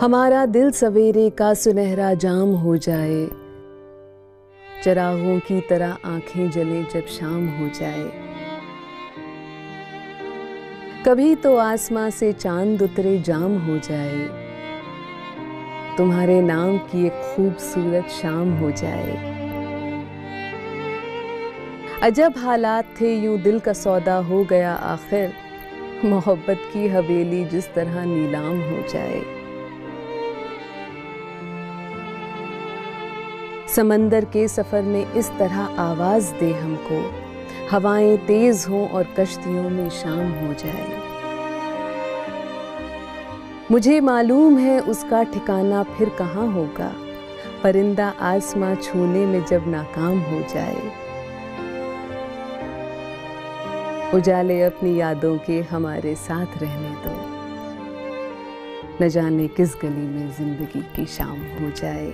हमारा दिल सवेरे का सुनहरा जाम हो जाए, चिरागों की तरह आंखें जले जब शाम हो जाए। कभी तो आसमां से चांद उतरे जाम हो जाए, तुम्हारे नाम की एक खूबसूरत शाम हो जाए। अजब हालात थे यूं दिल का सौदा हो गया आखिर, मोहब्बत की हवेली जिस तरह नीलाम हो जाए। समंदर के सफर में इस तरह आवाज दे हमको, हवाएं तेज हों और कश्तियों में शाम हो जाए। मुझे मालूम है उसका ठिकाना फिर कहाँ होगा, परिंदा आसमां छूने में जब नाकाम हो जाए। उजाले अपनी यादों के हमारे साथ रहने दो, न जाने किस गली में जिंदगी की शाम हो जाए।